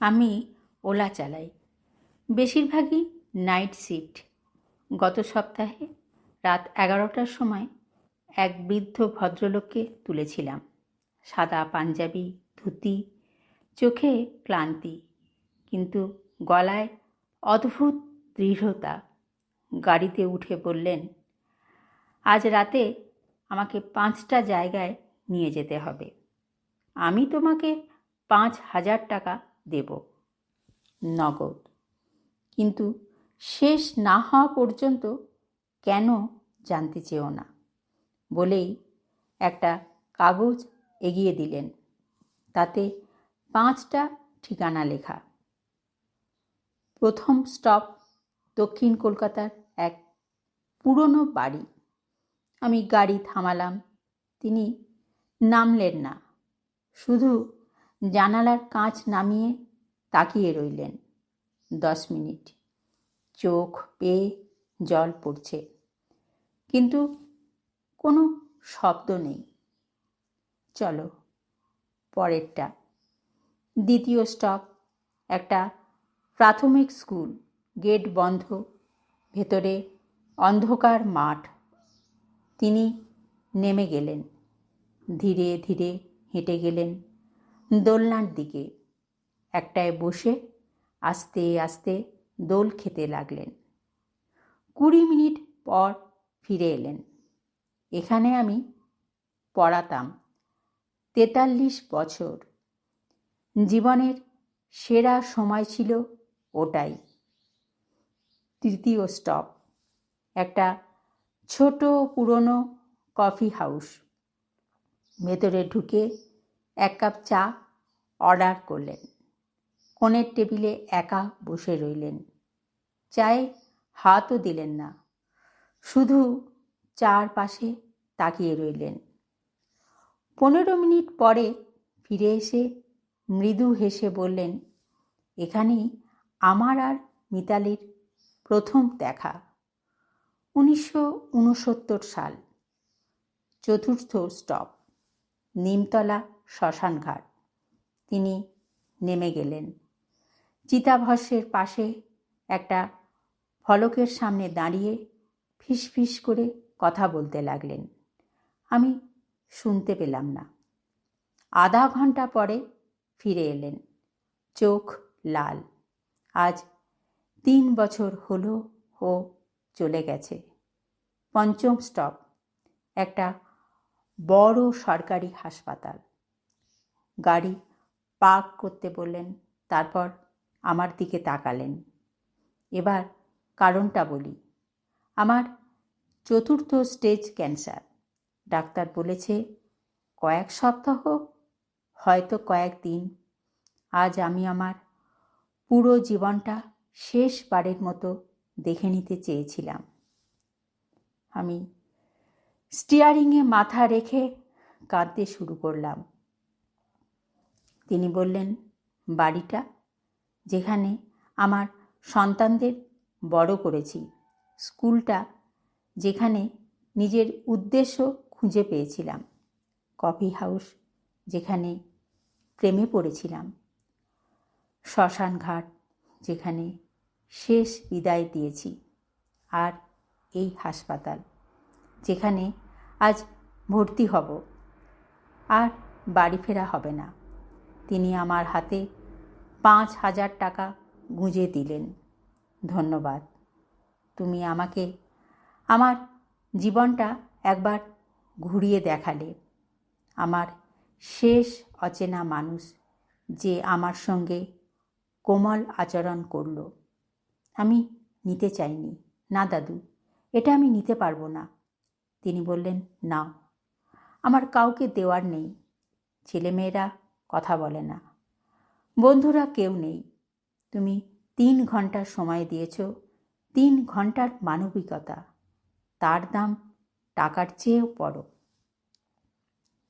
আমি ওলা চালাই, বেশিরভাগই নাইট শিফট। গত সপ্তাহে রাত 11টার সময় এক বৃদ্ধ ভদ্রলোককে তুলেছিলাম। সাদা পাঞ্জাবি, ধুতি, চোখে ক্লান্তি, কিন্তু গলায় অদ্ভুত দৃঢ়তা। গাড়িতে উঠে বললেন, আজ রাতে আমাকে 5টা জায়গায় নিয়ে যেতে হবে। আমি তোমাকে 5,000 টাকা দেব নগদ, কিন্তু শেষ না হওয়া পর্যন্ত কেন জানতে চেও না, বলেই একটা কাগজ এগিয়ে দিলেন। তাতে 5টা ঠিকানা লেখা। প্রথম স্টপ দক্ষিণ কলকাতার এক পুরনো বাড়ি। আমি গাড়ি থামালাম। তিনি নামলেন না, শুধু জানালার কাঁচ নামিয়ে তাকিয়ে রইলেন। 10 মিনিট। চোখ বেয়ে জল পড়ছে, কিন্তু কোনো শব্দ নেই। চলো পরেরটা। দ্বিতীয় স্টপ একটা প্রাথমিক স্কুল। গেট বন্ধ, ভেতরে অন্ধকার মাঠ। তিনি নেমে গেলেন, ধীরে ধীরে হেঁটে গেলেন দোলনার দিকে। একটায় বসে আস্তে আস্তে দোল খেতে লাগলেন। 20 মিনিট পর ফিরে এলেন। এখানে আমি পড়াতাম 43 বছর। জীবনের সেরা সময় ছিল ওটাই। তৃতীয় স্টপ একটা ছোট পুরনো কফি হাউস। ভেতরে ঢুকে 1 কাপ চা অর্ডার করলেন। কোণের টেবিলে একা বসে রইলেন। চায়ে হাতও দিলেন না, শুধু চার পাশে তাকিয়ে রইলেন। 15 মিনিট পরে ফিরে এসে মৃদু হেসে বললেন, এখানেই আমার আর মিতালির প্রথম দেখা। 1969 সাল। চতুর্থ স্টপ নিমতলা শ্মশানঘাট। তিনি নেমে গেলেন। চিতাভস্মের পাশে একটা ফলকের সামনে দাঁড়িয়ে ফিসফিস করে কথা বলতে লাগলেন। আমি শুনতে পেলাম না। আধা ঘন্টা পরে ফিরে এলেন, চোখ লাল। আজ 3 বছর হলো ও চলে গেছে। পঞ্চম স্টপ একটা বড় সরকারি হাসপাতাল। গাড়ি পার্ক করতে বললেন, তারপর আমার দিকে তাকালেন। এবার কারণটা বলি। আমার 4র্থ স্টেজ ক্যান্সার। ডাক্তার বলেছে কয়েক সপ্তাহ, হয়তো কয়েকদিন। আজ আমি আমার পুরো জীবনটা শেষবারের মতো দেখে নিতে চেয়েছিলাম। আমি স্টিয়ারিংয়ে মাথা রেখে কাঁদতে শুরু করলাম। তিনি বললেন, বাড়িটা যেখানে আমার সন্তানদের বড় করেছি, স্কুলটা যেখানে নিজের উদ্দেশ্য খুঁজে পেয়েছিলাম, কফি হাউস যেখানে প্রেমে পড়েছিলাম, শ্মশানঘাট যেখানে শেষ বিদায় দিয়েছি, আর এই হাসপাতাল যেখানে আজ ভর্তি হব। আর বাড়ি ফেরা হবে না। তিনি আমার হাতে 5,000 টাকা গুঁজে দিলেন। ধন্যবাদ, তুমি আমাকে আমার জীবনটা একবার ঘুরিয়ে দেখালে। আমার শেষ অচেনা মানুষ যে আমার সঙ্গে কোমল আচরণ করল। আমি নিতে চাইনি। না দাদু, এটা আমি নিতে পারবো না। তিনি বললেন, নাও। আমার কাউকে দেওয়ার নেই। ছেলেমেয়েরা কথা বলে না, বন্ধুরা কেউ নেই। তুমি 3 ঘন্টার সময় দিয়েছ, 3 ঘন্টার মানবিকতা, তার দাম টাকার চেয়েও বড়।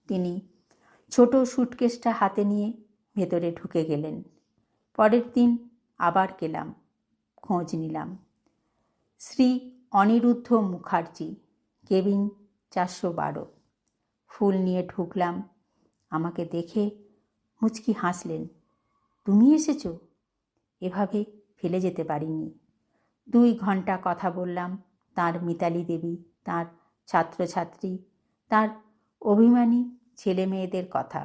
তিনি ছোট সুটকেসটা হাতে নিয়ে ভেতরে ঢুকে গেলেন। পরের দিন আবার গেলাম, খোঁজ নিলাম। শ্রী অনিরুদ্ধ মুখার্জি, কেবিন 412। ফুল নিয়ে ঢুকলাম। আমাকে দেখে মুচকি হাসলেন। তুমি এসেছো? এভাবে ফেলে যেতে পারিনি। 2 ঘন্টা কথা বললাম তাঁর মিতালি দেবী, তাঁর ছাত্রছাত্রী, তাঁর অভিমানী ছেলে মেয়েদের কথা।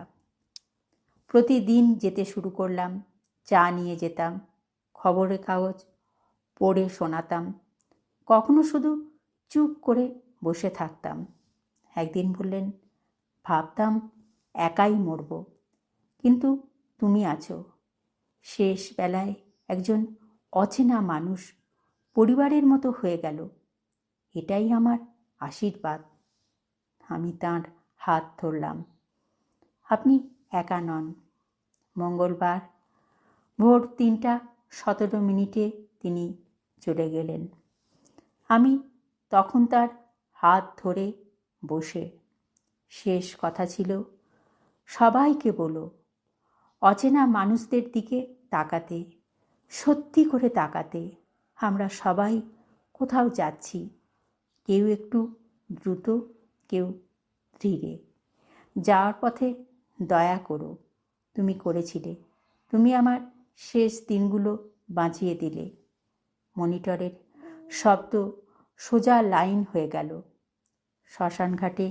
প্রতিদিন যেতে শুরু করলাম, চা নিয়ে যেতাম, খবরের কাগজ পড়ে শোনাতাম, কখনো শুধু চুপ করে বসে থাকতাম। একদিন বললেন, ভাবতাম একাই মরব, কিন্তু তুমি আছো। শেষ বেলায় একজন অচেনা মানুষ পরিবারের মতো হয়ে গেল, এটাই আমার আশীর্বাদ। আমি তাঁর হাত ধরলাম। আপনি একা নন। মঙ্গলবার ভোর 3:17 তিনি চলে গেলেন। আমি তখন তার হাত ধরে বসে। শেষ কথা ছিল, সবাইকে বলো অচেনা মানুষদের দিকে তাকাতে, সত্যি করে তাকাতে। আমরা সবাই কোথাও যাচ্ছি, কেউ একটু দ্রুত, কেউ ধীরে। যাওয়ার পথে দয়া করো, তুমি করেছিলে। তুমি আমার শেষ দিনগুলো বাঁচিয়ে দিলে। মনিটরের শব্দ সোজা লাইন হয়ে গেল। শ্মশানঘাটে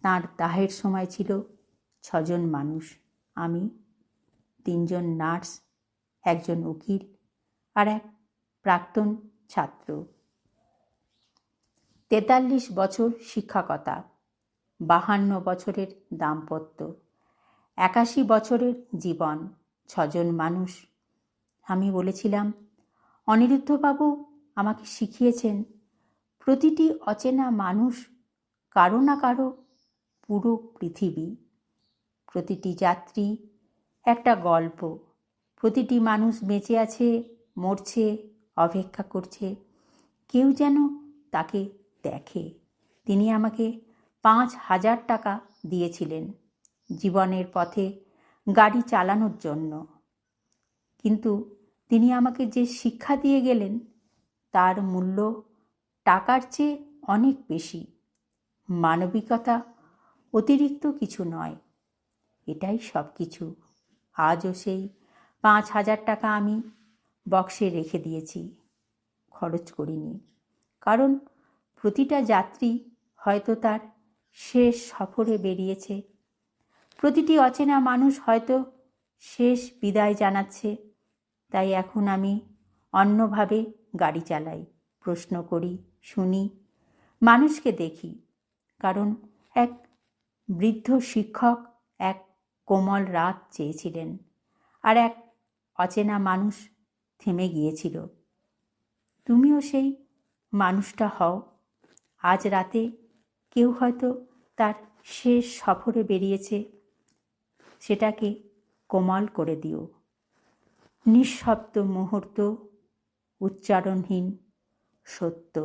তাঁর দাহের সময় ছিল 6 জন মানুষ। আমি, 3 জন নার্স, একজন উকিল আর এক প্রাক্তন ছাত্র। 43 বছর শিক্ষকতা, 52 বছরের দাম্পত্য, 81 বছরের জীবন, 6 জন মানুষ। আমি বলেছিলাম, অনিরুদ্ধবাবু আমাকে শিখিয়েছেন প্রতিটি অচেনা মানুষ কারো না কারো পুরো পৃথিবী। প্রতিটি যাত্রী একটা গল্প। প্রতিটি মানুষ বেঁচে আছে, মরছে, অপেক্ষা করছে, কেউ যেন তাকে দেখে। তিনি আমাকে 5,000 টাকা দিয়েছিলেন জীবনের পথে গাড়ি চালানোর জন্য। কিন্তু তিনি আমাকে যে শিক্ষা দিয়ে গেলেন তার মূল্য টাকার চেয়ে অনেক বেশি। মানবিকতা অতিরিক্ত কিছু নয়, এটাই সব কিছু। আজও সেই 5,000 টাকা আমি বক্সে রেখে দিয়েছি, খরচ করিনি। কারণ প্রতিটা যাত্রী হয়তো তার শেষ সফরে বেরিয়েছে, প্রতিটি অচেনা মানুষ হয়তো শেষ বিদায় জানাচ্ছে। তাই এখন আমি অন্যভাবে গাড়ি চালাই, প্রশ্ন করি, শুনি, মানুষকে দেখি। কারণ এক বৃদ্ধ শিক্ষক এক কোমল রাত চেয়েছিলেন, আর এক অচেনা মানুষ থেমে গিয়েছিল। তুমিও সেই মানুষটা হও। আজ রাতে কেউ হয়তো তার শেষ সফরে বেরিয়েছে, সেটাকে কোমল করে দিও। নিঃশব্দ মুহূর্ত, উচ্চারণহীন সত্য।